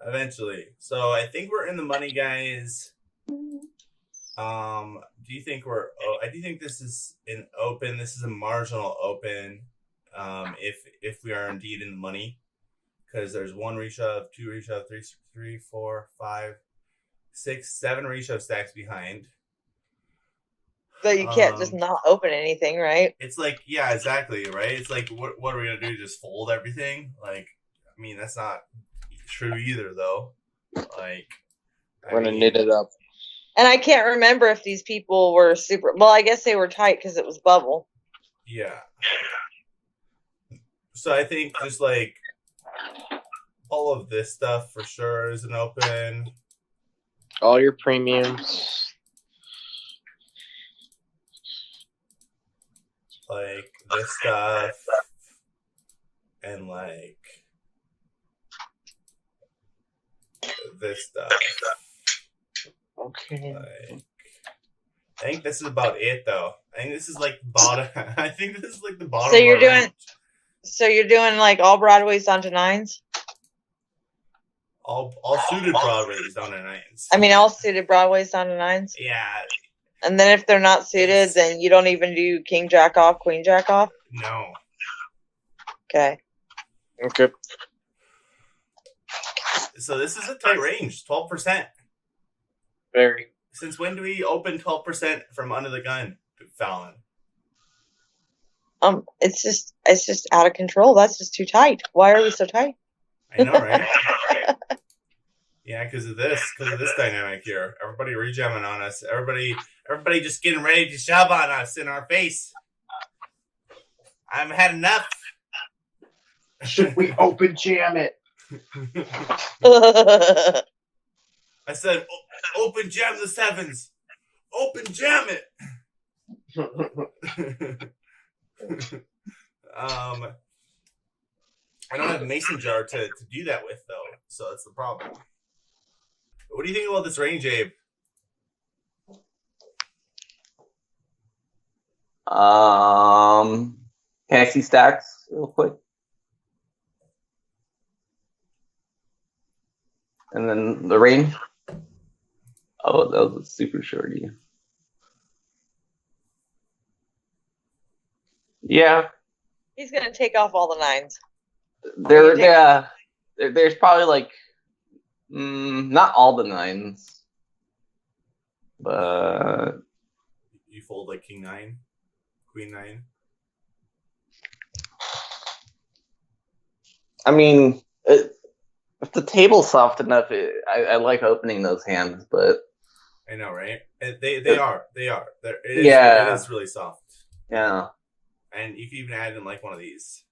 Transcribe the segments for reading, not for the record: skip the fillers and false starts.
Eventually. So I think we're in the money, guys. Do you think we're? Oh, I do think this is an open. This is a marginal open. If we are indeed in the money, because there's one reshove, two reshove, three, four, five, six, seven reshove stacks behind. So you can't just not open anything, right? It's like, yeah, exactly, right? It's like, what are we gonna do? Just fold everything? Like, I mean, that's not true either, though. Like, we're gonna knit it up. And I can't remember if these people were super. Well, I guess they were tight because it was bubble. Yeah. So I think just like all of this stuff for sure is an open. All your premiums. Like this stuff. And like this stuff. Okay. Like, I think this is about it, though. I think this is like bottom. I think this is like the bottom. So you're doing like all broadways onto nines. All suited broadways onto nines. I mean, all suited broadways onto nines. Yeah. And then if they're not suited, then you don't even do king jack off, queen jack off. No. Okay. Okay. So this is a tight range, 12%. Very. Since when do we open 12% from under the gun, Fallon? It's just out of control. That's just too tight. Why are we so tight? I know, right? Yeah, because of this dynamic here. Everybody rejamming on us. Everybody just getting ready to shove on us in our face. I've had enough. Should we open jam it? I said, open jam the sevens. Open jam it. I don't have a mason jar to do that with, though. So that's the problem. What do you think about this range, Abe? Can I see stacks real quick? And then the range. Oh, that was a super shorty. Yeah. He's gonna take off all the nines. There's probably like not all the nines, but you fold like king nine, queen nine. I mean, if the table's soft enough, I like opening those hands, but I know, right? They are. It is really soft. Yeah. And you can even add in like one of these.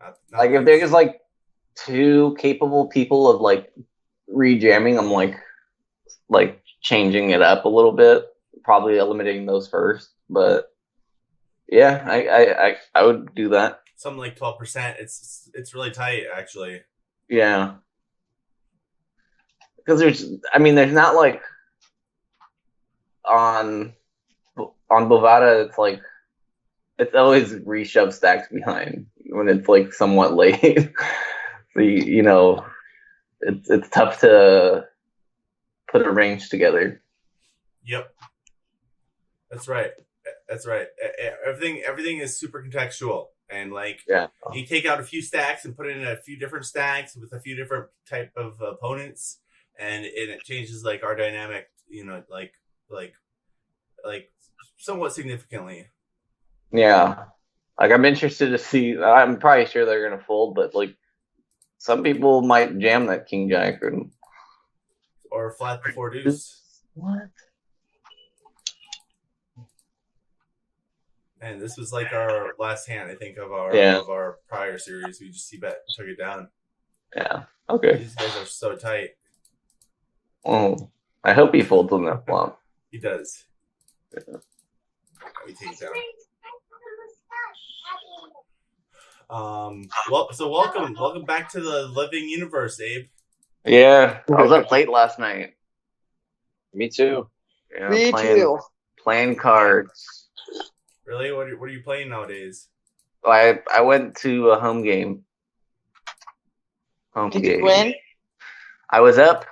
Not like if there's like two capable people of like rejamming, I'm like changing it up a little bit, probably eliminating those first. But yeah, I would do that. Something like 12%. It's really tight, actually. Yeah. Because there's not like on Bovada, it's always reshove stacks behind when it's like somewhat late. So it's tough to put a range together. Yep. That's right. Everything is super contextual, and you take out a few stacks and put it in a few different stacks with a few different type of opponents, and it changes like our dynamic, like somewhat significantly. Yeah, like I'm interested to see. I'm probably sure they're gonna fold, but like some people might jam that king jack or flat before deuce. What? And this was like our last hand, I think, of our prior series. We just took it down. Yeah. Okay. These guys are so tight. Oh, I hope he folds on that flop. He does. Yeah. We take it down. Welcome back to the living universe, Abe. Yeah, I was up late last night. Me too. Yeah, Me too. Playing cards. Really? What are you playing nowadays? I went to a home game. Did you win? I was up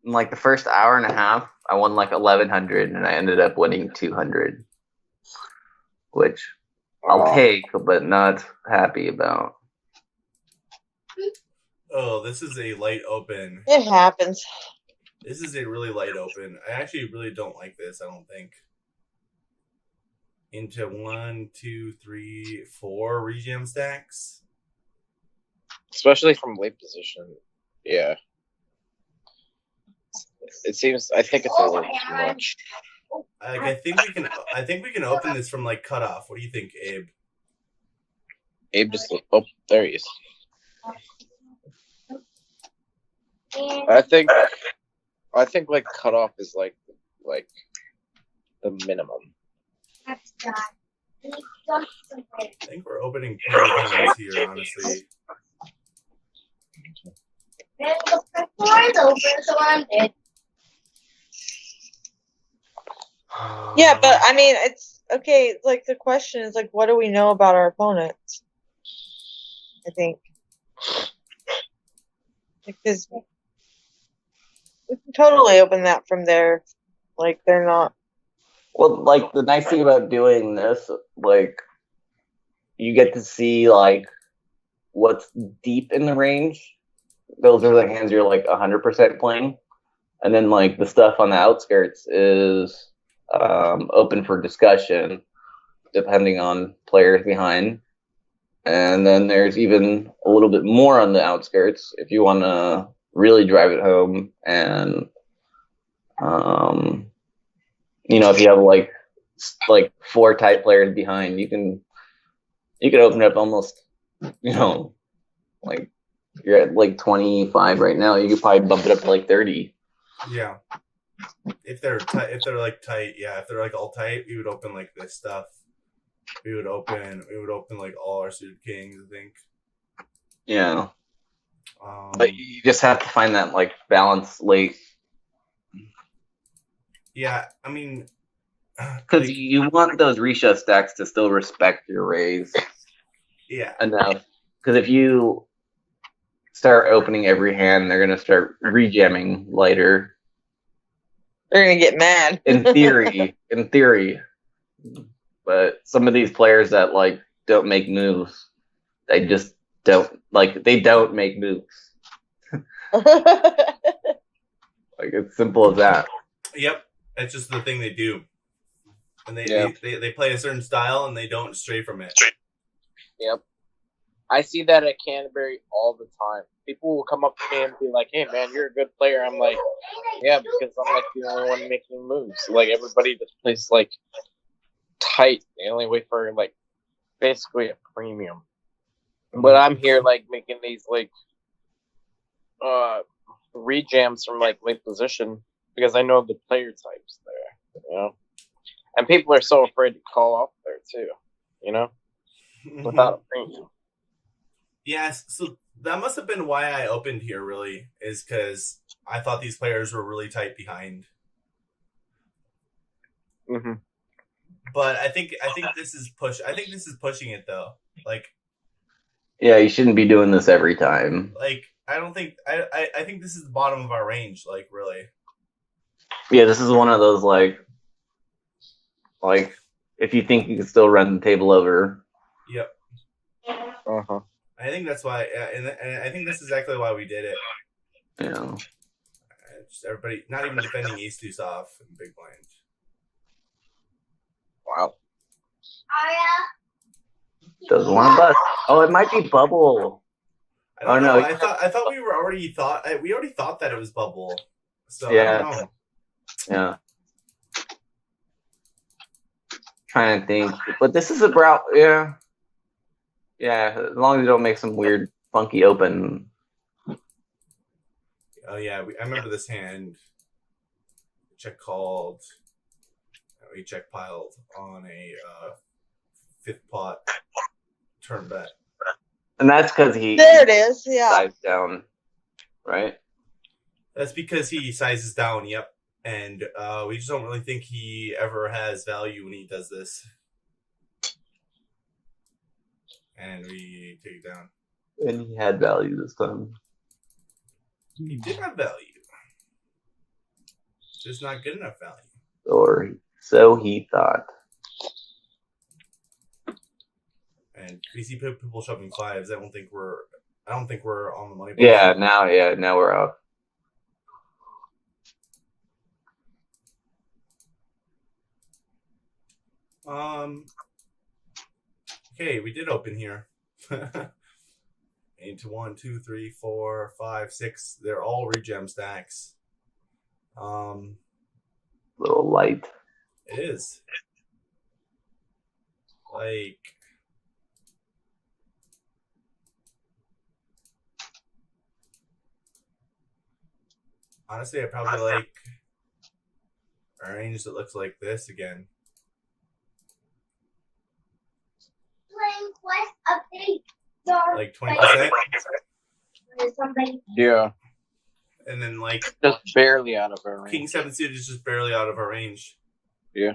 in like the first hour and a half. I won like 1,100, and I ended up winning 200, which I'll take, but not happy about. Oh, this is a light open. It happens. This is a really light open. I actually really don't like this. I don't think. Into 1, 2, 3, 4 rejam stacks. Especially from late position. Yeah. It seems. I think it's a little too much. Like I think we can open this from like cutoff. What do you think, Abe? Abe just. Oh, there he is. I think like cutoff is like the minimum. I think we're opening plenty of times here, honestly. Yeah, but I mean, it's okay. Like the question is like, what do we know about our opponents? I think because we can totally open that from there. Like they're not. Well, like the nice thing about doing this, like you get to see like what's deep in the range. Those are the hands you're like 100% playing, and then like the stuff on the outskirts is open for discussion, depending on players behind. And then there's even a little bit more on the outskirts if you want to really drive it home. And if you have like 4 tight players behind, you can open up almost, like you're at like 25 right now. You could probably bump it up to like 30. Yeah. If they're tight, yeah. If they're like all tight, we would open like this stuff. We would open like all our suited kings, I think. Yeah. But you just have to find that like balance late. Yeah, I mean, because you want those reshove stacks to still respect your raise. Yeah. Enough. Because if you start opening every hand, they're gonna start rejamming later. They're gonna get mad. In theory. But some of these players that like don't make moves, they just don't make moves. Like it's simple as that. Yep, that's just the thing they do, and they play a certain style and they don't stray from it. Yep, I see that at Canterbury all the time. People will come up to me and be like, "Hey, man, you're a good player." I'm like, "Yeah," because I'm like the only one making moves. Like everybody just plays like tight. They only wait for like basically a premium. But I'm here like making these like rejams from like late position because I know the player types there, and people are so afraid to call off there too, without a premium. Yes, so that must have been why I opened here. Really, is because I thought these players were really tight behind. Mm-hmm. But I think this is pushing it though. Like, yeah, you shouldn't be doing this every time. Like, I don't think I think this is the bottom of our range. Like, really. Yeah, this is one of those like if you think you can still run the table over. Yep. Uh-huh. I think that's why, and I think that's exactly why we did it. Yeah. Just everybody not even defending ace deuce off in big blind. Wow. Doesn't want to bust. Oh, it might be bubble. I don't know. I thought we already thought that it was bubble. So yeah. I don't know. Yeah. Trying to think, but this is a brow. Yeah. Yeah. As long as you don't make some weird, funky open. Oh yeah, I remember this hand. Check called. We check piled on a 5th pot turn bet. And that's because there it is, yeah. Sized down, right? That's because he sizes down, yep. And we just don't really think he ever has value when he does this. And we take it down. And he had value this time. He did have value. Just not good enough value. Or so he thought. And we see people shoving fives. I don't think we're on the money. Yeah, now we're out. Okay, we did open here. 8 to 1, 2, 3, 4, 5, 6. They're all regem stacks. Little light. It is. Like, honestly, I probably like a range that looks like this again. Like 20%. Yeah. And then like Just barely out of our range. King 7 suited is just barely out of our range. Yeah.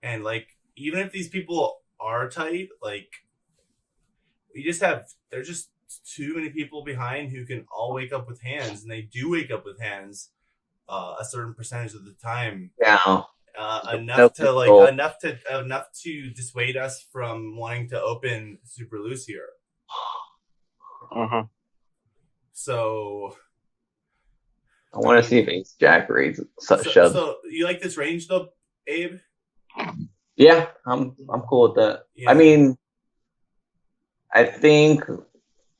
And like, even if these people are tight, like, there's just too many people behind who can all wake up with hands, and they do wake up with hands a certain percentage of the time. Yeah. Enough to dissuade us from wanting to open super loose here. Uh-huh. So I want to see if Ace Jack shoves. So you like this range though, Abe? Yeah, I'm cool with that. Yeah. I mean, I think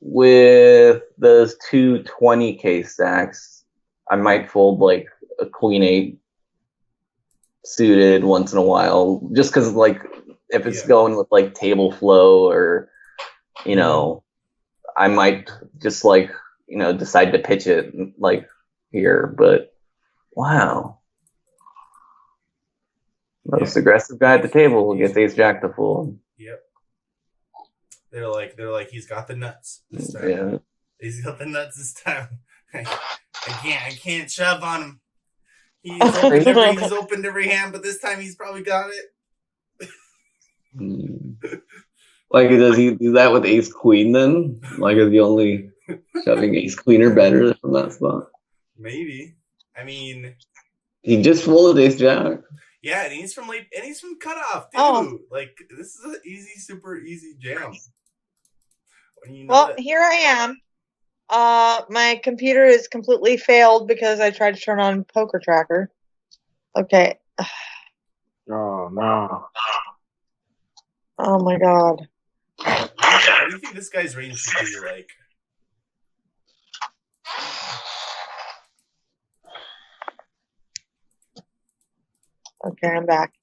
with those two 20K stacks, I might fold like a Queen 8 suited once in a while, just because like if it's going with like table flow or I might just like decide to pitch it like here. But wow, most aggressive guy at the table gets Ace Jack to fold. Yep. They're like he's got the nuts this time. Yeah. He's got the nuts this time. I can't shove on him. He's opened every hand, but this time he's probably got it. Like, does he do that with Ace Queen then? Like, is he only shoving Ace Queen or better from that spot? Maybe. I mean, he just folded Ace Jack. Yeah, and he's from cutoff too. Oh. Like, this is an super easy jam. Here I am. My computer is completely failed because I tried to turn on Poker Tracker. Okay. Oh no. Oh my god. What do you think this guy's range should be like? Okay, I'm back.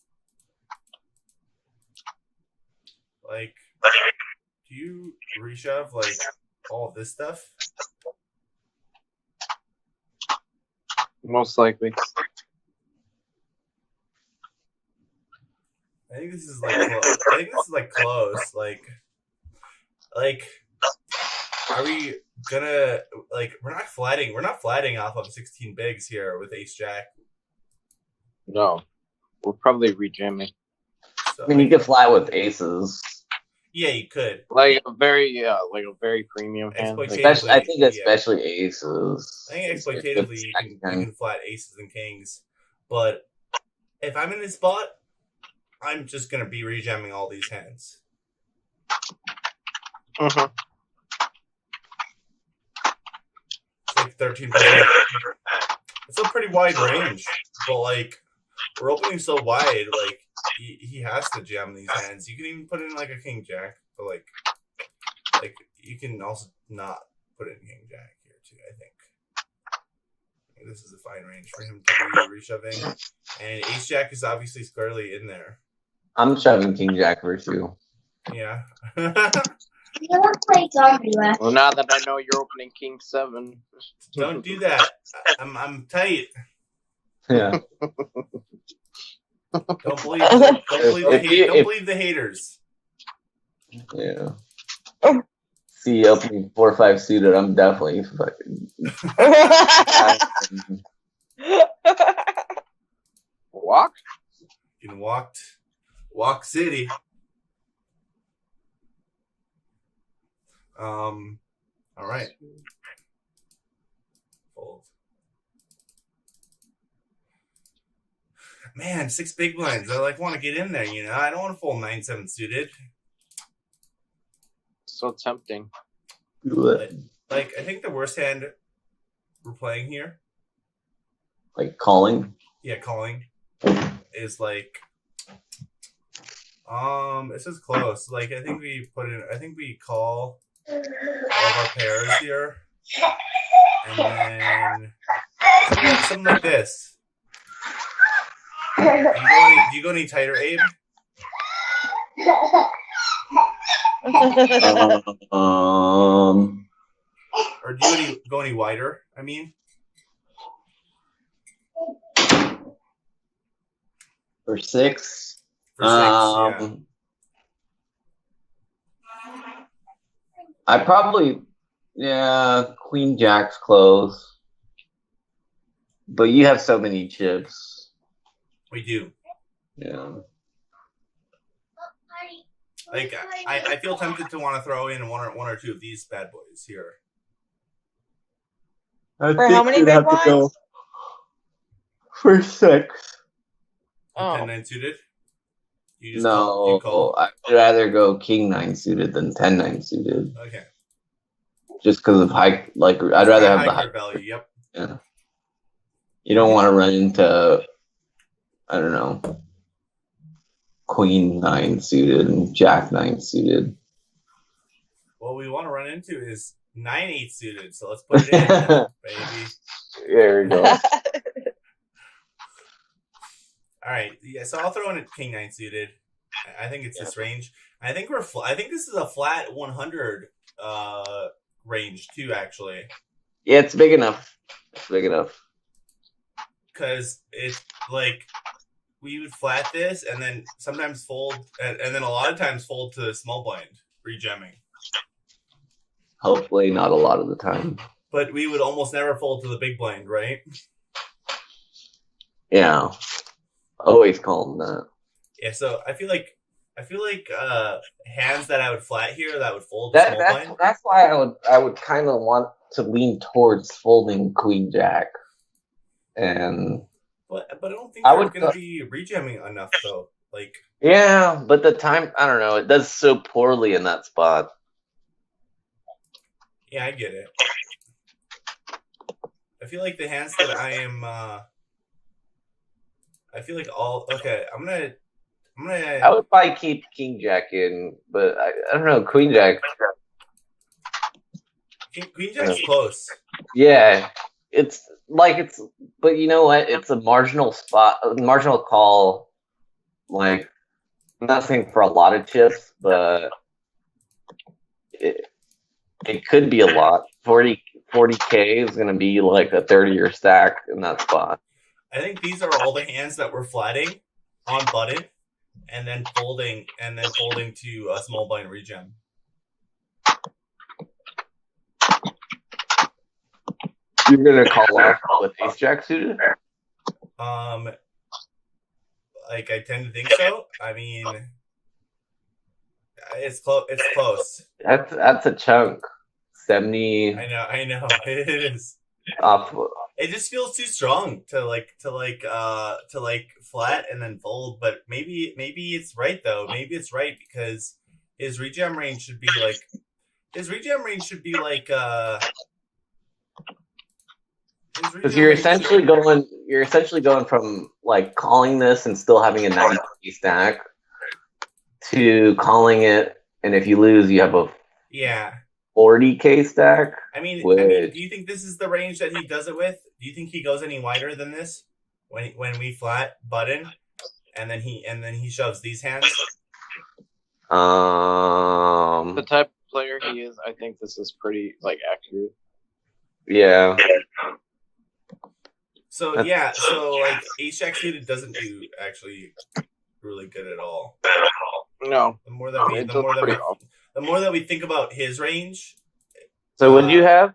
Like, do you reshove like all of this stuff? Most likely. I think this is like close. Like, are we gonna we're not flatting off of 16 bigs here with Ace Jack. No, we're probably rejamming. So, I mean, you could flat with aces. Yeah, you could. Like a very premium hand. Especially aces. I think exploitatively you can flat aces and kings. But if I'm in this spot, I'm just gonna be rejamming all these hands. Uh-huh. It's like 13%. It's a pretty wide range, but like we're opening so wide, like he has to jam these hands. You can even put in like a king jack, but like you can also not put in king jack here too. I think this is a fine range for him to be reshoving, and ace jack is obviously squarely in there. I'm shoving king jack for you. Yeah. Well, now that I know you're opening king 7, don't do that. I'm tight. Yeah. Don't believe the haters. Yeah. See, opening 4-5 suited, I'm definitely fucking. Walk? You can walk city. All right. Fold. Man, 6 big blinds. I like want to get in there. I don't want to fold 9-7 suited. So tempting. Like I think the worst hand we're playing here. Like calling. Yeah, calling is like. This is close. Like I think we call all of our pairs here, and then something like this. Do you go any tighter, Abe? Or do you go any wider? I mean, for 6. for 6, yeah. I probably, Queen Jack's close. But you have so many chips. We do. Yeah. Like I feel tempted to want to throw in one or two of these bad boys here. For how many big blinds? For 6. Oh. 10-9 suited. You No, call. I'd rather go King 9 suited than 10-9 suited. Okay. Just because of high, like I'd rather have the high card value. Yep. Yeah. You don't want to run into, I don't know, Queen 9 suited and Jack 9 suited. What we want to run into is 9-8 suited. So let's put it in, baby. There we go. All right, yeah. So I'll throw in a King 9 suited. I think it's this range. I think I think this is a flat 100 range too. Actually. Yeah, it's big enough. It's big enough. Because it's like we would flat this and then sometimes fold, and then a lot of times fold to small blind rejemming. Hopefully, not a lot of the time. But we would almost never fold to the big blind, right? Yeah. Always call them that. Yeah, so I feel like hands that I would flat here that would fold to small blind. That's why I would kind of want to lean towards folding Queen Jack, and but I don't think they're going to be rejemming enough though. Like yeah, but the time I don't know. It does so poorly in that spot. Yeah, I get it. I feel like the hands that I am. I feel like all okay. I'm gonna. I would probably keep King Jack in, but I don't know. Queen Jack. Queen Jack's close. Yeah, but you know what? It's a marginal spot, a marginal call. Like nothing for a lot of chips, but it could be a lot. 40K is going to be like a 30-year stack in that spot. I think these are all the hands that we're flatting on button, and then folding to a small blind regem. You're gonna call off with Ace Jack suited? Like I tend to think so. I mean, it's close. It's close. That's a chunk. 70. I know. It is. It just feels too strong to flat and then fold. But maybe it's right though. Maybe it's right because his regem range should be like. Because you're essentially going from like calling this and still having a 90 stack to calling it, and if you lose, you have a 40K stack. I mean, do you think this is the range that he does it with? Do you think he goes any wider than this when we flat button, and then he shoves these hands? The type of player he is, I think this is pretty accurate. Yeah. So like ace jack suited doesn't do actually really good at all. No. The more that we think about his range. So what do you have?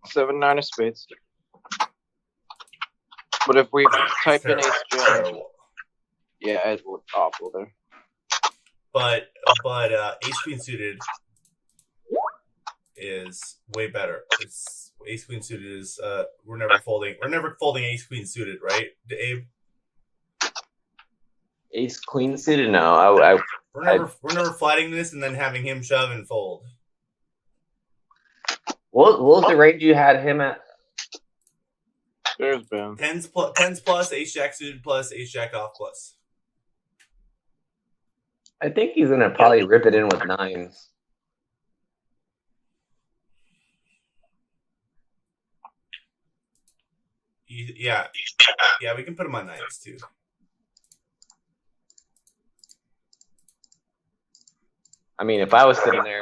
7-9 of spades. But if we type in ace jack, yeah, it would awful there. But ace queen suited is way better. It's ace queen suited is we're never folding ace queen suited, right, Abe? Ace queen suited? No, We're never flatting this and then having him shove and fold. what was the range you had him at? There's been Tens plus ace jack suited plus ace jack off plus. I think he's gonna probably rip it in with nines. Yeah, we can put him on nines too. I mean, if I was sitting there,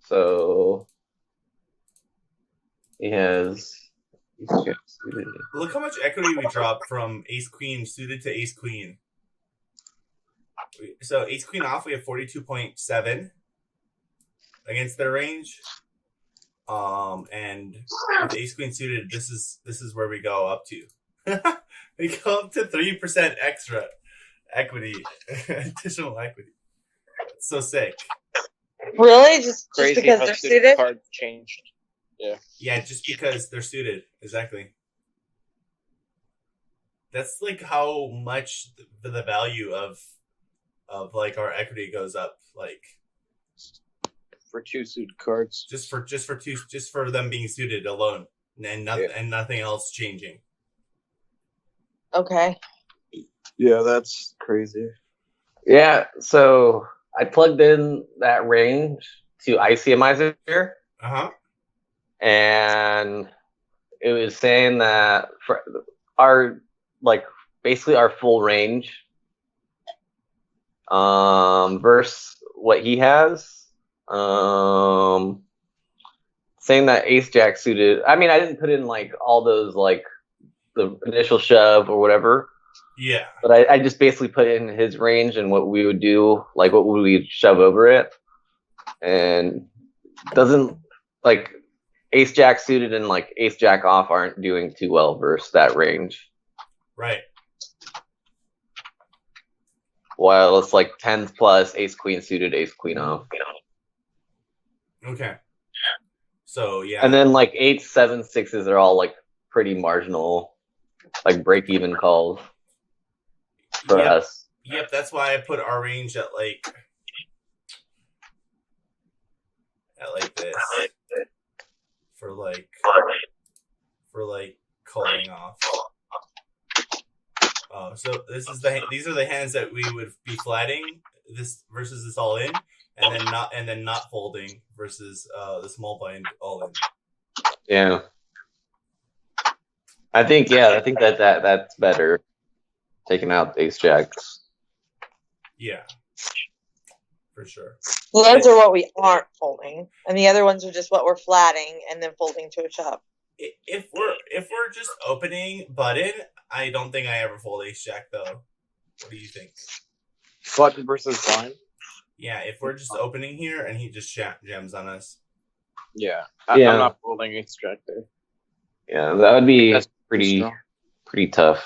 so he has. Look how much equity we dropped from ace queen suited to ace queen. So ace queen off, we have 42.7 against their range. And with ace queen suited, this is where we go up to. We go up to 3% extra equity, additional equity. It's so sick. Really? Just crazy because how they're suited suited? cards changed. Yeah, just because they're suited. Exactly. That's like how much the value of like our equity goes up, like For 2 suited cards. just for them being suited alone, and nothing and nothing else changing. Okay. Yeah, that's crazy. Yeah, so I plugged in that range to ICMizer, and it was saying that for our basically our full range, versus what he has, saying that ace jack suited. I mean, I didn't put in like all those like the initial shove or whatever. Yeah. But I just basically put in his range and what we would do, like what would we shove over it, and doesn't like ace jack suited and like ace jack off aren't doing too well versus that range. Right. While it's like tens plus ace queen suited, ace queen off. Okay. So yeah. And then like 8s, 7s, 6s are all like pretty marginal, like break even calls for us. Yep, that's why I put our range at like this for calling off. So these are the hands that we would be flatting this versus this all in, and then not folding versus the small blind all in. Yeah. I think that's better. Taking out ace jacks. Yeah. For sure. Well, those are what we aren't folding, and the other ones are just what we're flatting and then folding to a shove. If we're just opening button, I don't think I ever fold ace jack though. What do you think? Button versus blind? Yeah, if we're just opening here and he just jams on us. Yeah. I'm not folding ace jack there. Yeah, that would be pretty tough.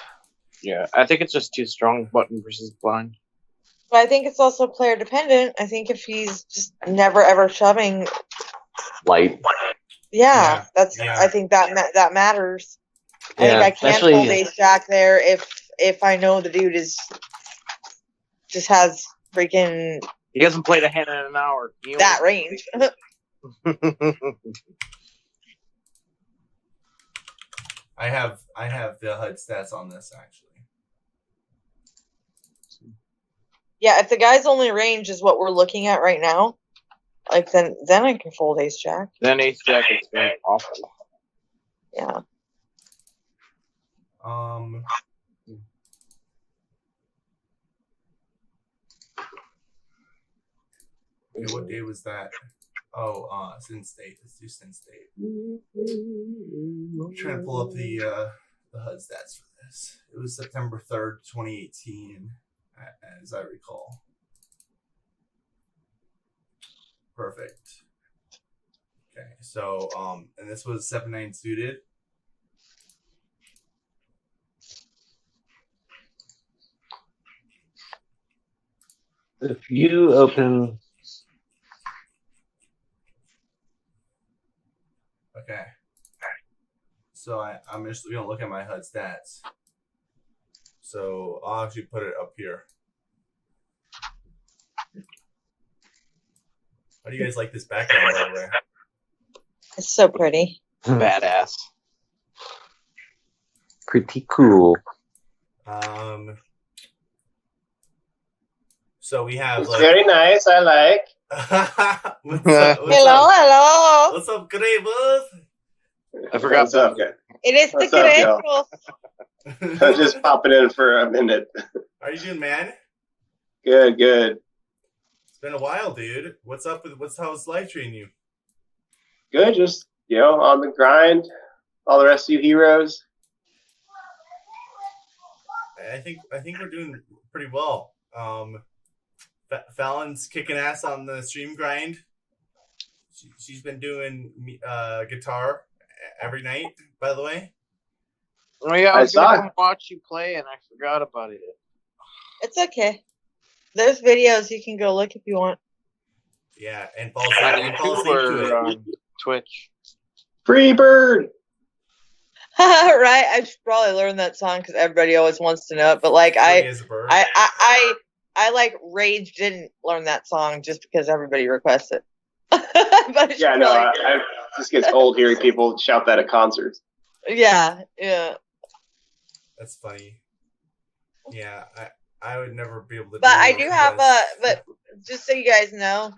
Yeah, I think it's just too strong, button versus blind. But I think it's also player dependent. I think if he's just never ever shoving light. Yeah. I think that matters. I think I can fold ace jack there if I know the dude just has freaking. He hasn't played a hand in an hour. That range. I have the HUD stats on this actually. Yeah, if the guy's only range is what we're looking at right now, like then I can fold ace jack. Then ace jack is very awful. Yeah. Okay, what day was that? Oh, Sin State. Let's do Sin State. I'm trying to pull up the HUD stats for this. It was September 3rd, 2018, as I recall. Perfect. Okay, so and this was 7-9 suited. If you open So I'm just going to look at my HUD stats. So I'll actually put it up here. How do you guys like this background, by the way? It's so pretty. Badass. Pretty cool. So we have it's very nice. I like. Hello. What's up, Gravos? I forgot. What's up, guys? It is What's the up, credentials. I'm just popping in for a minute. How are you doing, man? Good. It's been a while, dude. What's up with how's life treating you? Good. Just on the grind. All the rest of you heroes. I think we're doing pretty well. Fallon's kicking ass on the stream grind. She's been doing guitar every night, by the way. Oh yeah, I was gonna watch you play, and I forgot about it. It's okay. There's videos you can go look if you want. Yeah, and fall asleep to it. Twitch. Free bird. Right? I should probably learn that song because everybody always wants to know it. But like I like rage didn't learn that song just because everybody requests it. But yeah, no, I just gets old hearing people shout that at concerts. Yeah. That's funny. Yeah, I would never be able to. But I do have but just so you guys know,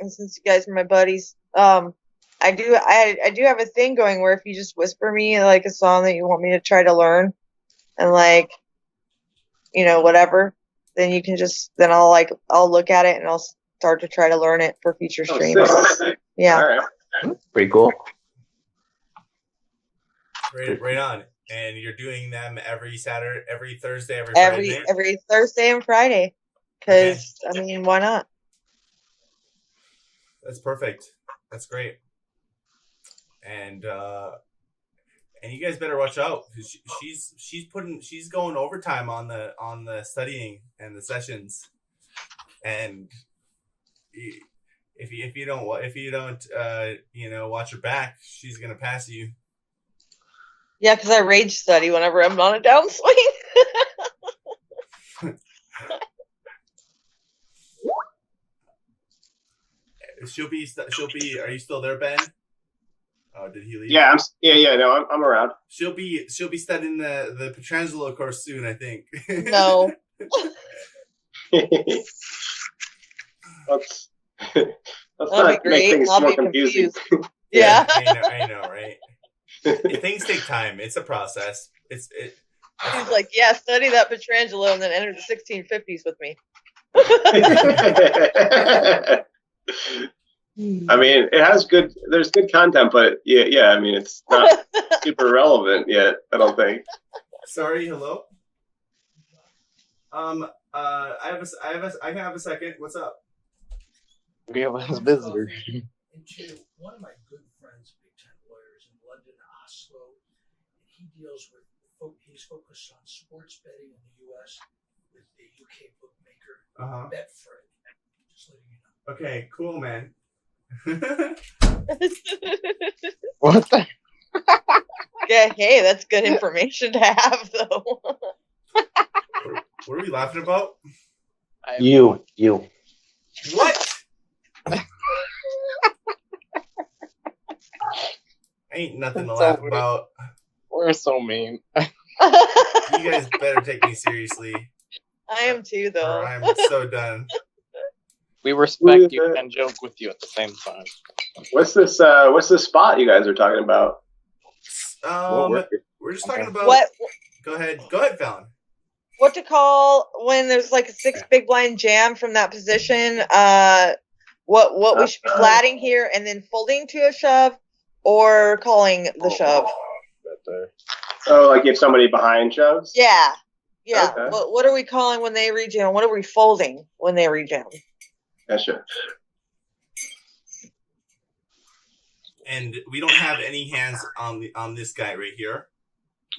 and since you guys are my buddies, I do have a thing going where if you just whisper me like a song that you want me to try to learn, and like, whatever, then you can then I'll look at it and I'll start to try to learn it for future streams. Yeah. All right. Pretty cool. Right on. And you're doing them every Saturday, every Thursday, every Friday? Every Thursday and Friday. Because, okay. I mean, why not? That's perfect. That's great. And you guys better watch out because she's going overtime on the studying and the sessions. And if you don't watch your back, she's gonna pass you. Yeah, because I rage study whenever I'm on a downswing. She'll be. Are you still there, Ben? Oh, did he leave? Yeah, no, I'm around. She'll be studying the Petrangelo course soon, I think. No. Let's not make things more confusing. Yeah. I know, right? Things take time. It's a process. He's like, yeah, study that Petrangelo and then enter the 1650s with me. I mean, there's good content, but yeah, I mean, it's not super relevant yet, I don't think. Sorry, hello? I can have a second. What's up? We have a visitor. Into one of my good friends, Big Ten lawyers in London, Oslo, and he deals with. He's focused on sports betting in the U.S. with the UK bookmaker Betfred. Just letting you know. Okay, cool, man. What the? Yeah, hey, that's good information to have, though. What are we laughing about? You. What? Ain't nothing to laugh about. We're so mean. You guys better take me seriously. I am too, though. Or I'm so done. We respect you and joke with you at the same time. What's this spot you guys are talking about? We're just talking about what. Go ahead, Fallon. What to call when there's like a 6 big blind jam from that position? What we should be flatting here and then folding to a shove, or calling the shove. Oh, like if somebody behind shoves? Yeah. Okay. What are we calling when they rejam? What are we folding when they rejam? Gotcha. And we don't have any hands on this guy right here.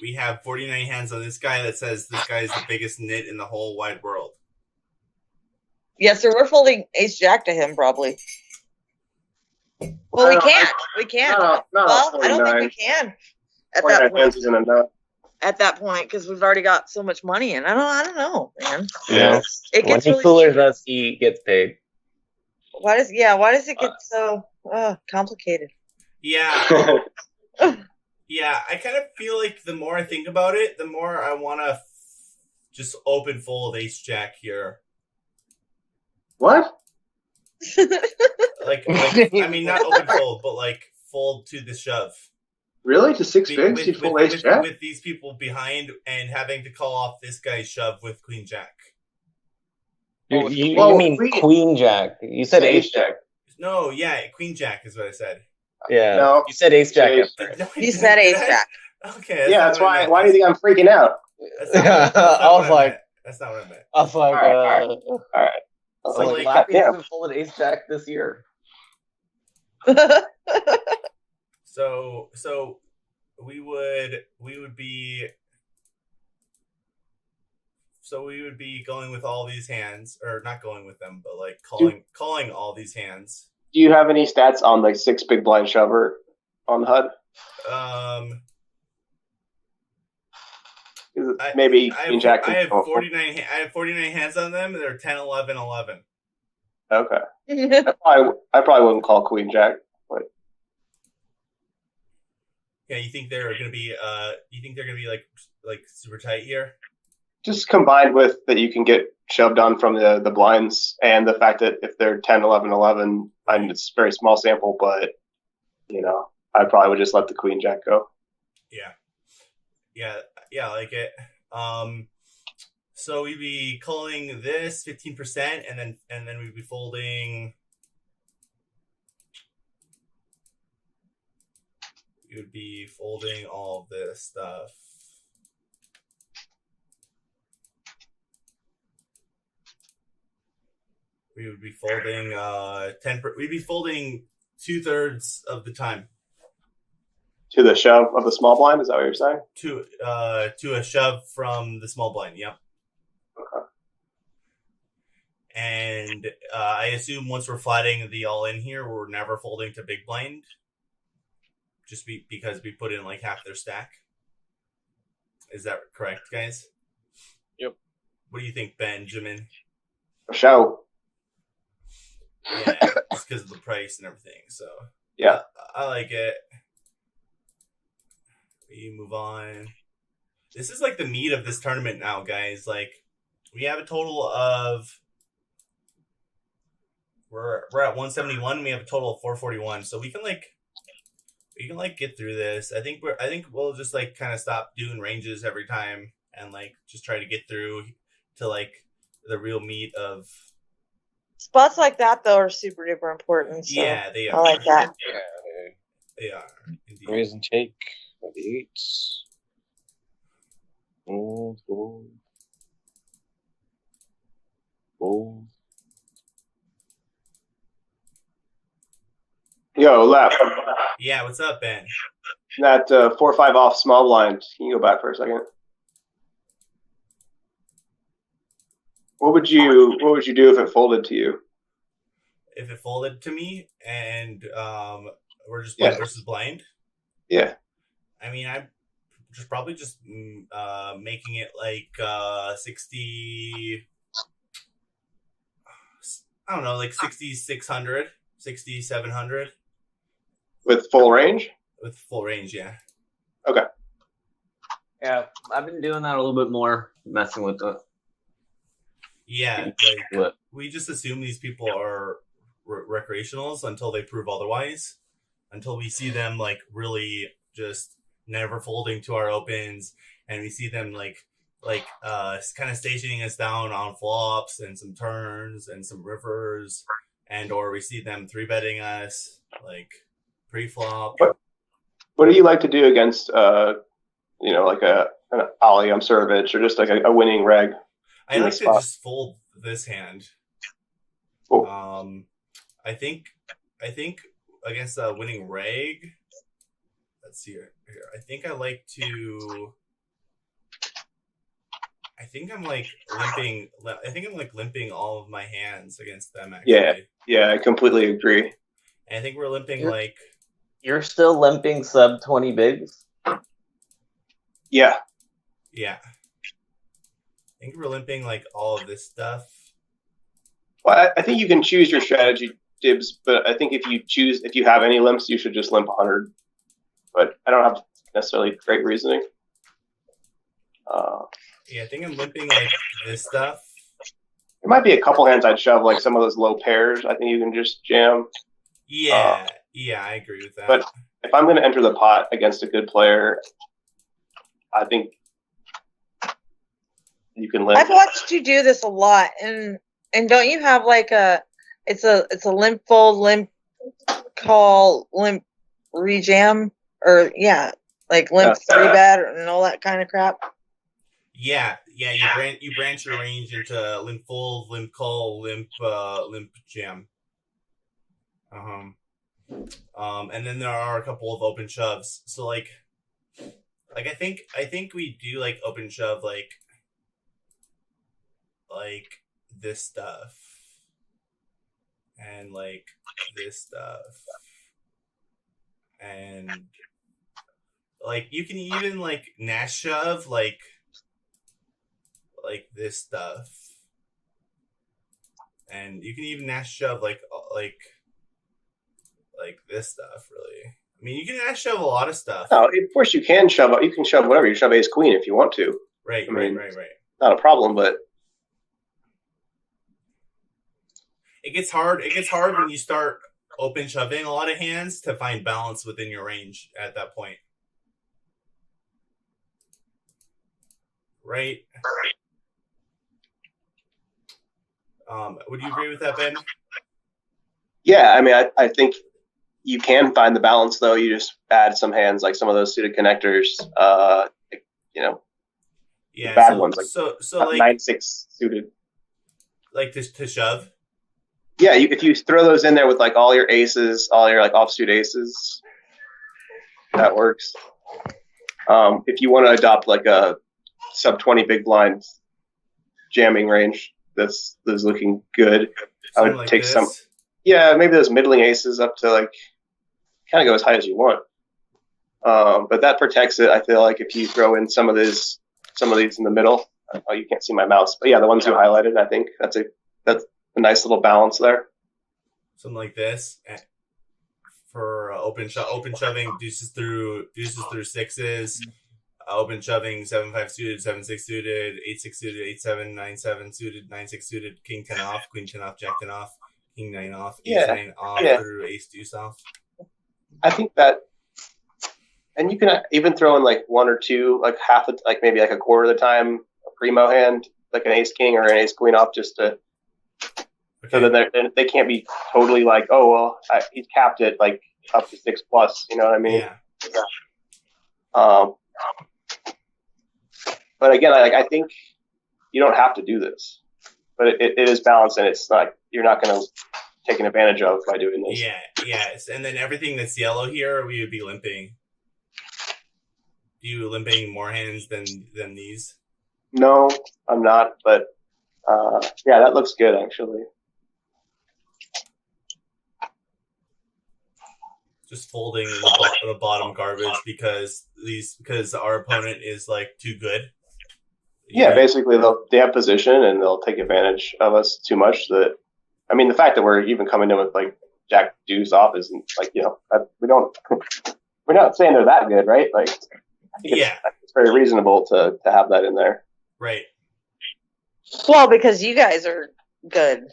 We have 49 hands on this guy that says this guy is the biggest nit in the whole wide world. Yes, sir. We're folding ace jack to him probably. Well, we can't. We can't. No, well, I don't think we can. at 29 that point. hands isn't enough. At that point, because we've already got so much money in. I don't know, man. Yeah. It When gets he really coolers us, he gets paid. why does it get so complicated? Yeah. Yeah, I kind of feel like the more I think about it, the more I want to just open fold ace jack here. What? Like I mean, not open fold, but like fold to the shove. Really? To six bigs? You full ace jack? With these people behind and having to call off this guy's shove with queen jack. You Well, mean queen jack? You said ace jack. No, yeah, queen jack is what I said. Yeah. No. You said ace jack. Ace. No, I You didn't. said Did ace I? jack. Okay. Yeah, that's why. Why do you think I'm freaking out? That's not that's not what I meant. I was like, All right. I was So, like, like, Lappy damn. hasn't folded ace jack this year. So we would be going with all these hands, or not going with them, but like calling all these hands. Do you have any stats on like 6 big blind shover on the HUD? Maybe queen jack. I have 49. I have 49 hands on them. They're 10, 11, 11. Okay. I probably wouldn't call queen jack, but Yeah, you think they're gonna be like super tight here? just combined with that you can get shoved on from the blinds, and the fact that if they're 10, 11, 11, I mean, it's a very small sample, but I probably would just let the queen jack go. Yeah, I like it. So we'd be calling this 15%, and then we'd be folding. You would be folding all of this stuff. We would be folding 10. We'd be folding 2/3 of the time To the shove of the small blind, is that what you're saying? to a shove from the small blind. Yep. Okay. And I assume once we're flatting the all in here, we're never folding to big blind, just because we put in like half their stack. Is that correct, guys? Yep. What do you think, Benjamin? Show. Yeah, just because of the price and everything. So Yeah. I like it. We move on. This is like the meat of this tournament now, guys. Like, we have a total of we're at 171. We have a total of 441. So we can get through this. I think we'll just like kind of stop doing ranges every time and like just try to get through to like the real meat of. Spots like that though are super duper important. So Yeah, they are. I like that. Yeah. They are. Indeed. Raise and take of the eights. Fold. Yo, Lap. Yeah, what's up, Ben? That 4-5 off small blind. Can you go back for a second? What would you do if it folded to you? If it folded to me and we're just blind versus blind. Yeah. I mean, I'm just probably just making it like 60. I don't know, like 6,600, 6,700 With full range? with full range. Yeah. Okay. Yeah, I've been doing that a little bit more, messing with it. Yeah. Like, What? we just assume these people are recreationals until they prove otherwise. Until we see them like really just never folding to our opens, and we see them like kind of stationing us down on flops and some turns and some rivers, and or we see them 3-betting us like pre-flop. What do you like to do against like an Ollie Umserovich or just like a winning reg? I like to just fold this hand. Cool. I think against a winning reg. Let's see here. I think I'm like limping. I think I'm like limping all of my hands against them. Actually. Yeah, I completely agree. And I think we're limping like. You're still limping sub 20 bigs? Yeah. Yeah. I think we're limping like all of this stuff. Well, I think you can choose your strategy, Dibs, but I think if you have any limps, you should just limp 100. But I don't have necessarily great reasoning. Yeah, I think I'm limping like this stuff. There might be a couple hands I'd shove, like some of those low pairs. I think you can just jam. Yeah, I agree with that. But if I'm going to enter the pot against a good player, I think you can limp. I've watched you do this a lot, and don't you have like it's a limp fold, limp call, limp rejam, or like limp 3-bet and all that kind of crap? Yeah, you branch your range into limp fold, limp call, limp jam. And then there are a couple of open shoves. So like I think we do like open shove like this stuff and like this stuff and like you can even like Nash shove like this stuff, and you can even Nash shove like this stuff. Really, I mean, you can Nash shove a lot of stuff. No, of course you can shove. You can shove whatever. You shove ace queen if you want to. Right. Not a problem, but it gets hard. It gets hard when you start open shoving a lot of hands to find balance within your range at that point. Right. Would you agree with that, Ben? Yeah, I mean, I think you can find the balance though. You just add some hands like some of those suited connectors. The bad ones like so like 9-6 suited. Like to shove. Yeah, if you throw those in there with like all your aces, all your like offsuit aces, that works. If you want to adopt like a sub 20 big blind jamming range, that's looking good. I would like take this. some. Yeah, maybe those middling aces up to like kind of go as high as you want. But that protects it. I feel like if you throw in some of these in the middle. Oh, you can't see my mouse, but yeah, the ones you highlighted. I think that's a nice little balance there. Something like this for open shoving deuces through sixes. Open shoving 7-5 suited, 7-6 suited, 8-6 suited, 8-7, 9-7 suited, 9-6 suited, king 10 off, queen 10 off, jack 10 off, king 9 off, ace 9 off through ace deuce off. I think that, and you can even throw in like one or two, like half, like maybe like a quarter of the time, a primo hand, like an ace king or an ace queen off, just to. Okay. So then they can't be totally like, oh well, he's capped it like up to 6+. You know what I mean? Yeah. But again, I think you don't have to do this, but it is balanced, and it's like you're not going to take an advantage of by doing this. Yeah, yes, and then everything that's yellow here, we would be limping. You limping more hands than these? No, I'm not, but yeah, that looks good actually. Just folding the bottom garbage because our opponent is like too good. Yeah, basically they have position and they'll take advantage of us too much. That, I mean, the fact that we're even coming in with like jack deuce off isn't like, we're not saying they're that good, right? Like, I think it's very reasonable to have that in there. Right. Well, because you guys are good,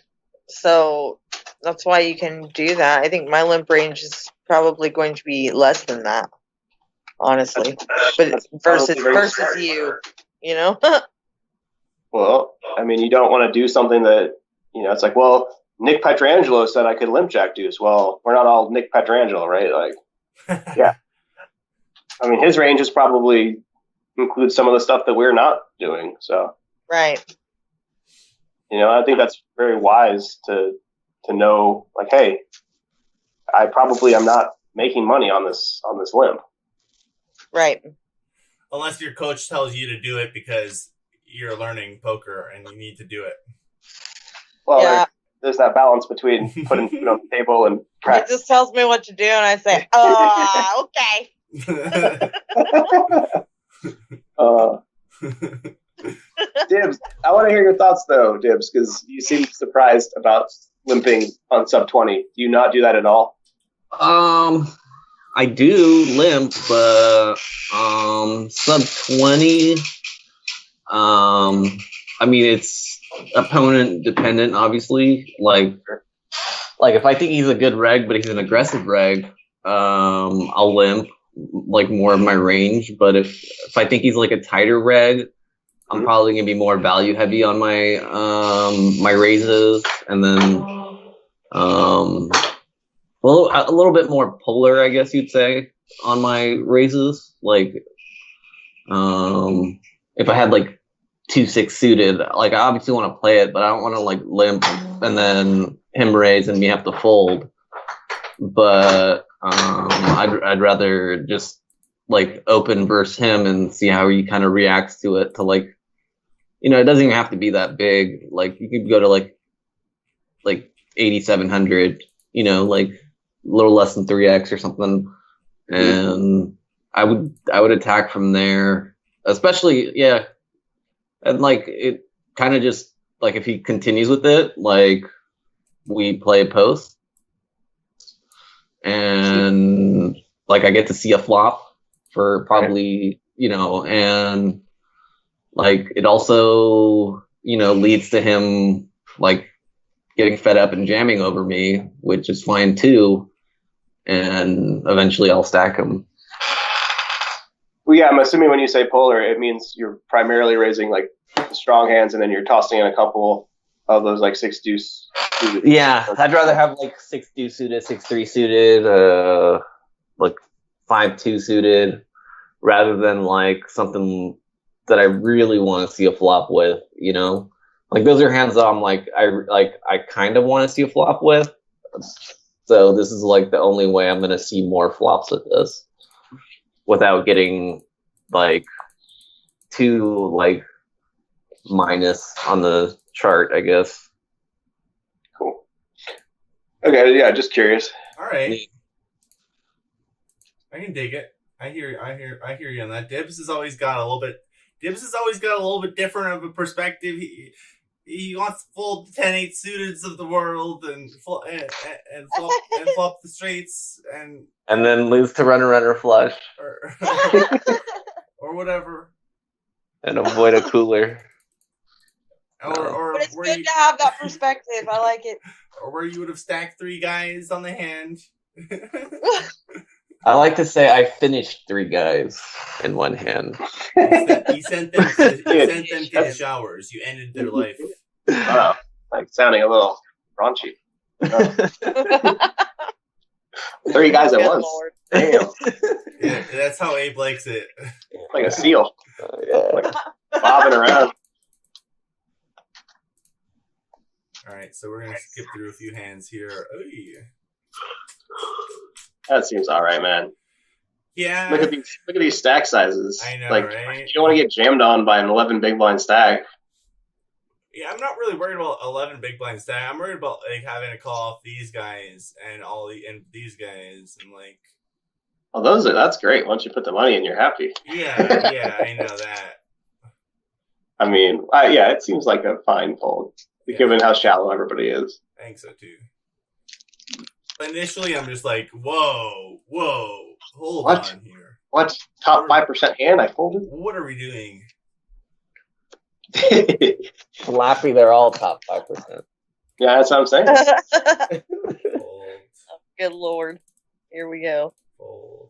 so that's why you can do that. I think my limp range is probably going to be less than that, honestly. But versus you, you know? Well, I mean, you don't want to do something that, it's like, well, Nick Petrangelo said I could limp jack deuce. Well, we're not all Nick Petrangelo, right? Like, yeah. I mean, his range is probably includes some of the stuff that we're not doing. So, right. I think that's very wise to know, like, hey, I probably am not making money on this limp. Right. Unless your coach tells you to do it because you're learning poker and you need to do it. Well, yeah. There's that balance between putting it on the table and practice. It just tells me what to do, and I say, okay. Dibs, I want to hear your thoughts though, Dibs, because you seem surprised about limping on sub 20. Do you not do that at all? I do limp, but sub 20. I mean, it's opponent dependent, obviously. Like if I think he's a good reg, but he's an aggressive reg, I'll limp like more of my range. But if I think he's like a tighter reg, I'm probably gonna be more value heavy on my my raises, and then well, a little bit more polar, I guess you'd say, on my raises. Like if I had like 2-6 suited, like I obviously want to play it, but I don't want to like limp and then him raise and me have to fold. But I'd rather just like open versus him and see how he kind of reacts to it. To like, you know, it doesn't even have to be that big. Like you could go to like 8,700, you know, like a little less than 3x or something, and I would attack from there, especially and like it kind of just like if he continues with it, like we play post and like I get to see a flop for probably, you know, and like it also, you know, leads to him like getting fed up and jamming over me, which is fine too, and eventually I'll stack him. Well, yeah, I'm assuming when you say polar, it means you're primarily raising like the strong hands, and then you're tossing in a couple of those like 6 deuce suited. Yeah, I'd rather have like 6 deuce suited, 6-3 suited, like 5-2 suited, rather than like something that I really want to see a flop with, you know? Like those are hands that I'm like I kind of want to see a flop with. So this is like the only way I'm gonna see more flops with this, without getting like too like minus on the chart, I guess. Cool. Okay, yeah, just curious. All right. I can dig it. I hear you on that. Dibs has always got a little bit different of a perspective. He wants to fold the 10-8 suiteds of the world and flop the straights and then lose to runner flush or whatever, and avoid a cooler. Or but it's good to have that perspective. I like it. Or where you would have stacked 3 guys on the hand. I like to say I finished 3 guys in one hand. You sent them to the showers. You ended their life. Wow, like sounding a little raunchy. 3 guys at once. Lord. Damn. Yeah, that's how Abe likes it. Like a seal. Yeah. Like bobbing around. All right, so we're gonna skip through a few hands here. Oy. That seems all right, man. Yeah. Look at these stack sizes. I know, like, right? You don't want to get jammed on by an 11 big blind stack. Yeah, I'm not really worried about 11 big blind stack. I'm worried about like having to call off these guys and these guys and like. Well, that's great. Once you put the money in, you're happy. Yeah, I know that. I mean, yeah, it seems like a fine fold, given how shallow everybody is. I think so too. Initially, I'm just like, whoa, hold What? on here. What? Top 5% hand I folded? What are we doing? Lappy, they're all top 5%. Yeah, that's what I'm saying. Fold, Good Lord. Here we go. fold,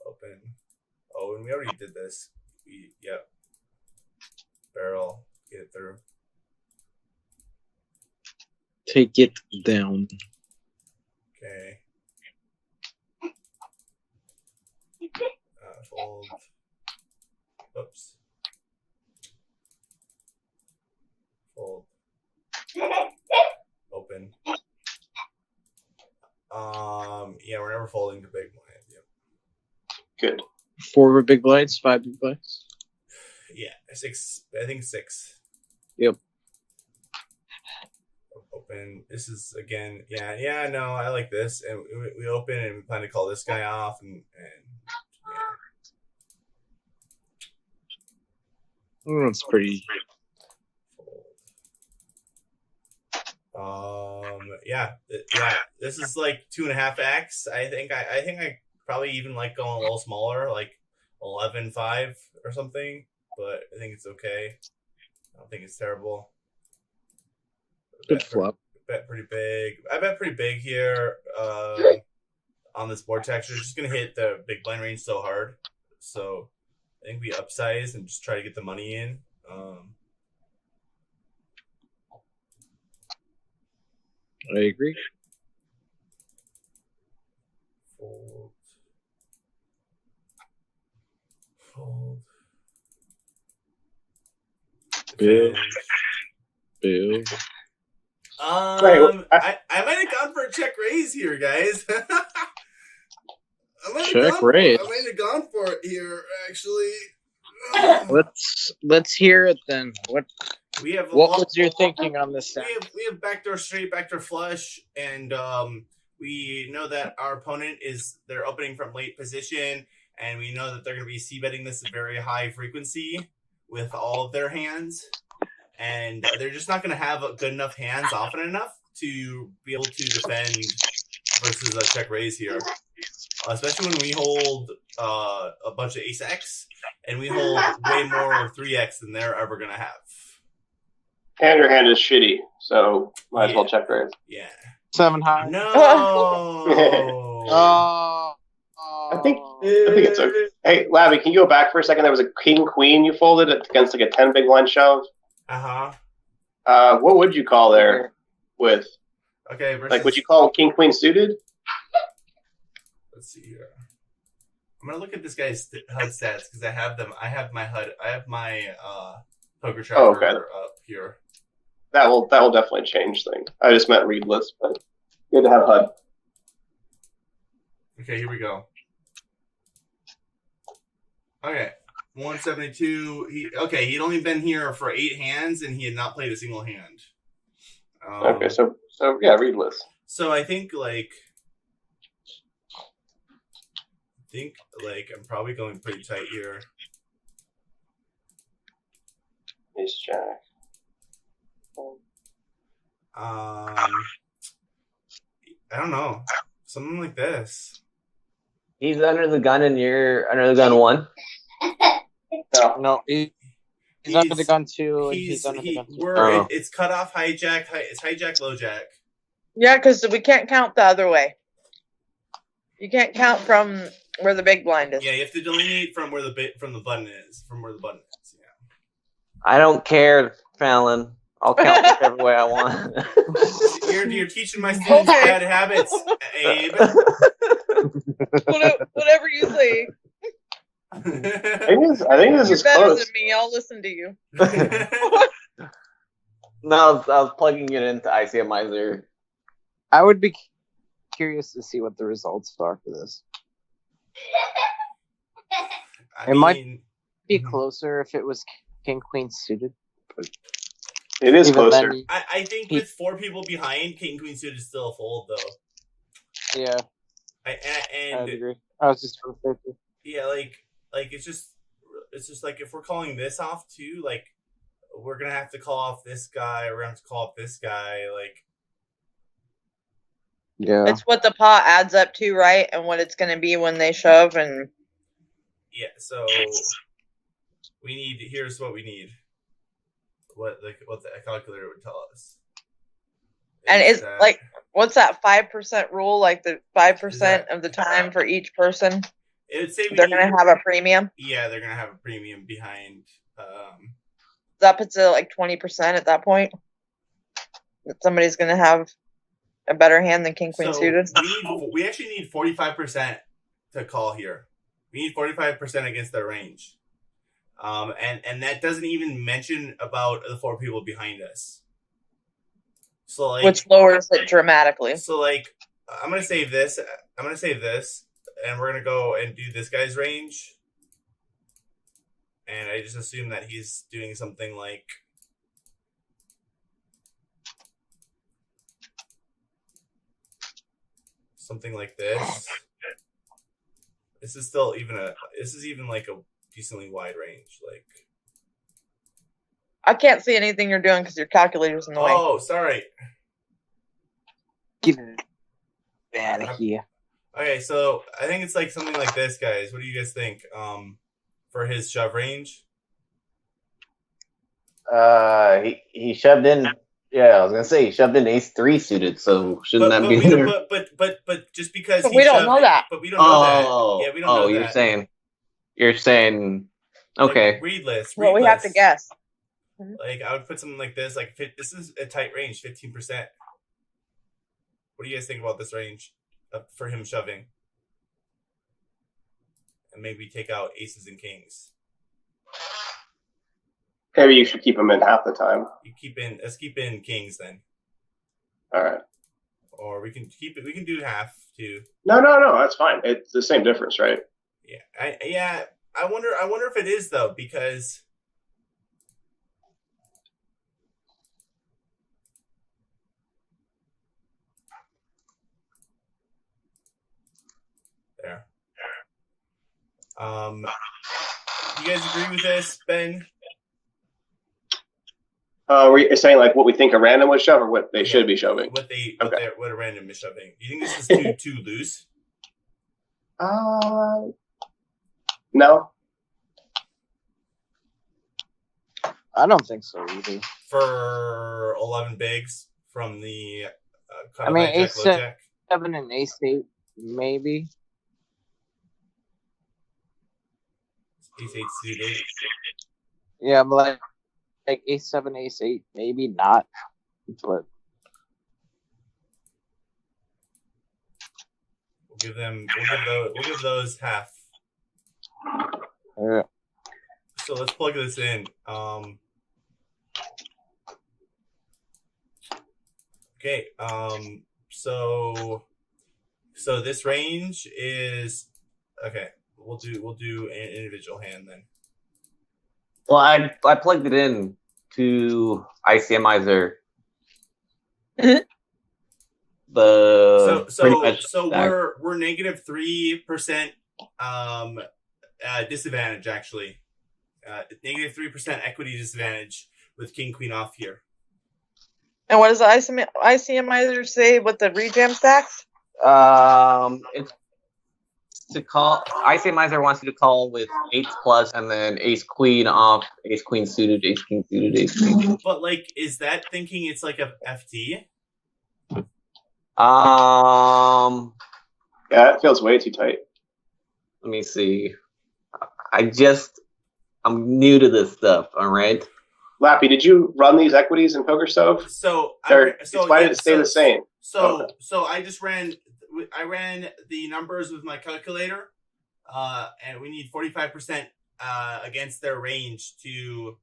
open. Oh, and we already did this. Yep. Barrel, get it through. Take it down. Okay. Fold. Oops. Fold. Open. Yeah, we're never folding to big blind. Yep. Good. 4 big blinds, 5 big blinds. Yeah, 6. I think 6. Yep. Open. This is again. Yeah. No, I like this, and we open and we plan to call this guy off, and yeah. It's pretty. Yeah. This is like 2.5x. I think I probably even like going a little smaller, like 11.5 or something. But I think it's okay. I don't think it's terrible. Good flop. Bet pretty big. I bet pretty big here. On this board texture, just gonna hit the big blind range so hard. So I think we upsize and just try to get the money in. I agree. Fold. Bill. Defend. Bill. I might have gone for a check raise here, guys. Check raise. I might have gone for it here, actually. Let's hear it then. What was your thinking on this? We have backdoor straight, backdoor flush, and we know that our opponent they're opening from late position, and we know that they're going to be c-betting this at very high frequency with all of their hands, and they're just not going to have good enough hands often enough to be able to defend versus a check raise here, especially when we hold a bunch of ace-x, and we hold way more 3x than they're ever going to have. And your hand is shitty, so might as well check raise. Yeah. 7 high. No. I think it's okay. Hey, Lappy, can you go back for a second? There was a king queen you folded against like a 10 big blind shove. What would you call there with? Okay. Versus, like, would you call king queen suited? Let's see here. I'm gonna look at this guy's HUD stats because I have them. I have my HUD. I have my poker tracker up here. That will definitely change things. I just meant readless, but good to have HUD. Okay, here we go. Okay, 172. He'd only been here for 8 hands, and he had not played a single hand. Okay, so yeah, readless. So I think I'm probably going pretty tight here. Ace jack. I don't know. Something like this. He's under the gun and you're under the gun 1? No, he's under the gun 2. He's under the gun 2. It's cut off hijack. It's hijack, low jack. Yeah, because we can't count the other way. You can't count from where the big blind is. Yeah, you have to delineate from where the button is. Yeah. I don't care, Fallon. I'll count whichever way I want. You're teaching my students bad habits, Abe. Whatever you say. I think this is better close. than me. I'll listen to you. No, I was plugging it into ICMizer. I would be curious to see what the results are for this. Might be closer if it was king queen suited. But it is closer. I think with 4 people behind, king queen suited is still a fold though. Yeah. I agree. I was just going to say too. Yeah, like it's just like if we're calling this off too, like we're gonna have to call off this guy, we're gonna have to call off this guy, like. Yeah. It's what the pot adds up to, right? And what it's going to be when they shove. And yeah, so here's what we need. What the calculator would tell us. And it's like, what's that 5% rule? Like the 5% of the time for each person? It would say they're going to have a premium? Yeah, they're going to have a premium behind. That puts it at like 20% at that point? That somebody's going to have a better hand than king queen suited. We actually need 45% to call here. We need 45% against their range, and that doesn't even mention about the 4 people behind us. So which lowers it dramatically. So I'm gonna save this. And we're gonna go and do this guy's range. And I just assume that he's doing something like. Something like this. This is even like a decently wide range. Like, I can't see anything you're doing because your calculator's in the way. Oh, sorry. Get it out of here. Okay, so I think it's like something like this, guys. What do you guys think? For his shove range. He shoved in. Yeah, I was gonna say he shoved in ace 3 suited. So shouldn't that be there? But just because But we don't know that. But we don't know that. Oh, Yeah, we don't know you're that. you're saying. Okay. Like, read list. Well, we have to guess. Like I would put something like this. Like this is a tight range, 15%. What do you guys think about this range for him shoving? And maybe take out aces and kings. Maybe you should keep him in half the time. Let's keep in kings then. All right. Or we can keep it. We can do half too. No. That's fine. It's the same difference, right? Yeah. I wonder if it is though, because there. You guys agree with this, Ben? Were you saying like what we think a random would shove or what they should be shoving? What a random is shoving. Do you think this is too loose? No. I don't think so either. For 11 bigs from the I mean, ace 7 and ace 8, maybe. Ace 8 suited. Yeah, but like ace 7, ace 8, maybe not. But we'll give those half. Yeah. So let's plug this in. Okay. So this range is okay. We'll do an individual hand then. Well, I plugged it in to ICMizer. So we're negative 3% disadvantage actually. Negative 3% equity disadvantage with king queen off here. And what does the ICMizer say with the rejam stacks? It's to call. ICMizer wants you to call with 8 plus and then ace queen off, ace queen suited, ace king suited, ace king. But like, is that thinking it's like a FT? Yeah, it feels way too tight. Let me see. I'm new to this stuff. All right. Lappy, did you run these equities in Poker Stove? Why did it stay the same? So I just ran the numbers with my calculator, and we need 45% against their range to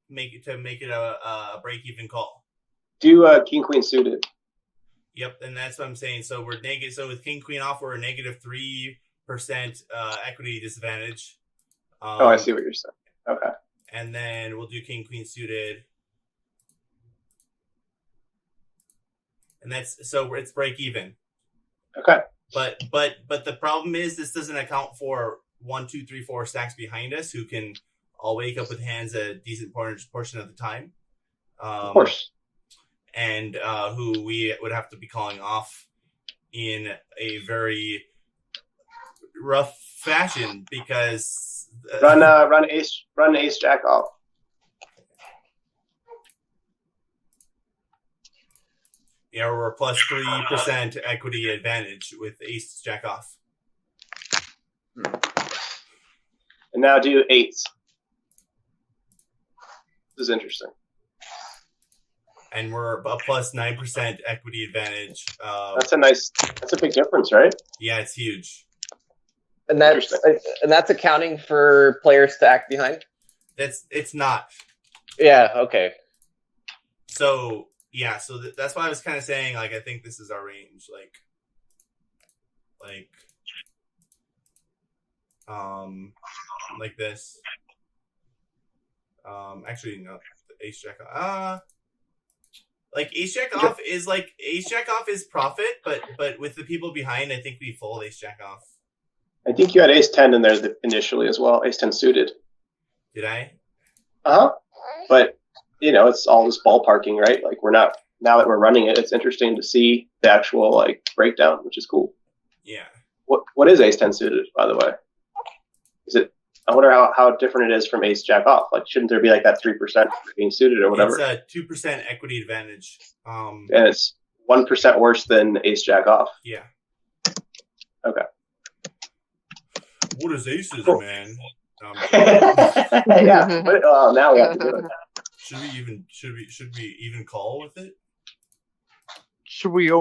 make it a break even call. Do king queen suited. Yep, and that's what I'm saying. So we're negative. So with king queen off, we're a negative 3% equity disadvantage. I see what you're saying. Okay. And then we'll do king queen suited. And it's break even. Okay. But the problem is this doesn't account for 1, 2, 3, 4 stacks behind us who can all wake up with hands a decent portion of the time. Of course. And who we would have to be calling off in a very rough fashion because run ace jack off. Yeah, we're plus 3% equity advantage with ace jack off. And now do eights. This is interesting. And we're a plus 9% equity advantage. That's a big difference, right? Yeah, it's huge. And that's accounting for players to act behind? It's not. Yeah, okay. So, yeah, that's why I was kind of saying, like, I think this is our range. Like this. Actually, no, ace jack off. Like ace jack off is profit, but with the people behind, I think we fold ace jack off. I think you had ace 10 in there initially as well. Ace 10 suited. Did I? But it's all just ballparking, right? Like we're not now that we're running it. It's interesting to see the actual like breakdown, which is cool. Yeah. What is ace 10 suited, by the way? Is it? I wonder how different it is from ace jack off. Like, shouldn't there be like that 3% being suited or whatever? It's a 2% equity advantage. And it's 1% worse than ace jack off. Yeah. Okay. What is aces, man? Yeah. But, now we have to do it. Should we even call with it? Should we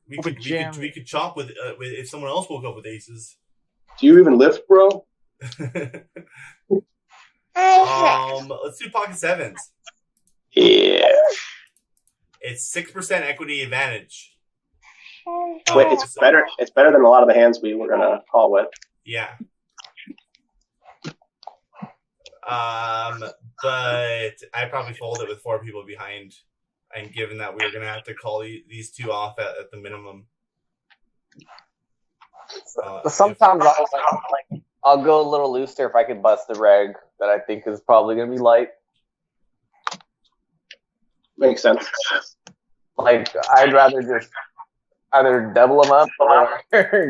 We could chop with if someone else woke up with aces. Do you even lift, bro? Let's do pocket sevens. Yeah. It's 6% equity advantage. Wait, it's better. It's better than a lot of the hands we were gonna call with. Yeah. But I probably fold it with 4 people behind, and given that we were gonna have to call these two off at the minimum. Sometimes I'll go a little looser if I can bust a reg that I think is probably going to be light. Makes sense. Like, I'd rather just either double them up or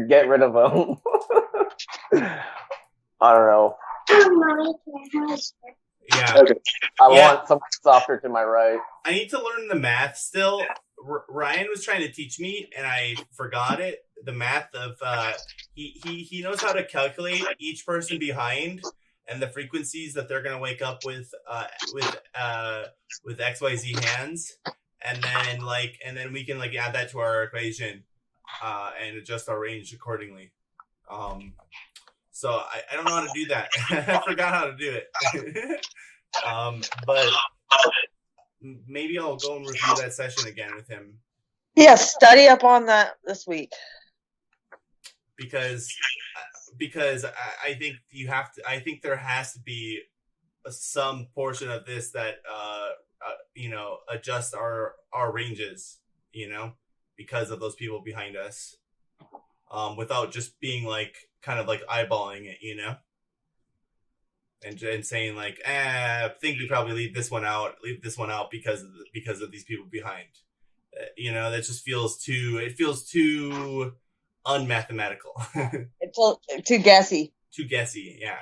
get rid of them. I don't know. Yeah. Okay. I want something softer to my right. I need to learn the math still. Ryan was trying to teach me, and I forgot it. The math of he knows how to calculate each person behind and the frequencies that they're gonna wake up with XYZ hands, and then we can add that to our equation and adjust our range accordingly. So I don't know how to do that. I forgot how to do it. But maybe I'll go and review that session again with him. Yeah, study up on that this week. Because I think you have to. I think there has to be some portion of this that adjust our ranges, because of those people behind us, without just being kind of eyeballing it, and saying I think we probably leave this one out because of these people behind. That just feels too unmathematical. It's too guessy. Too guessy, yeah.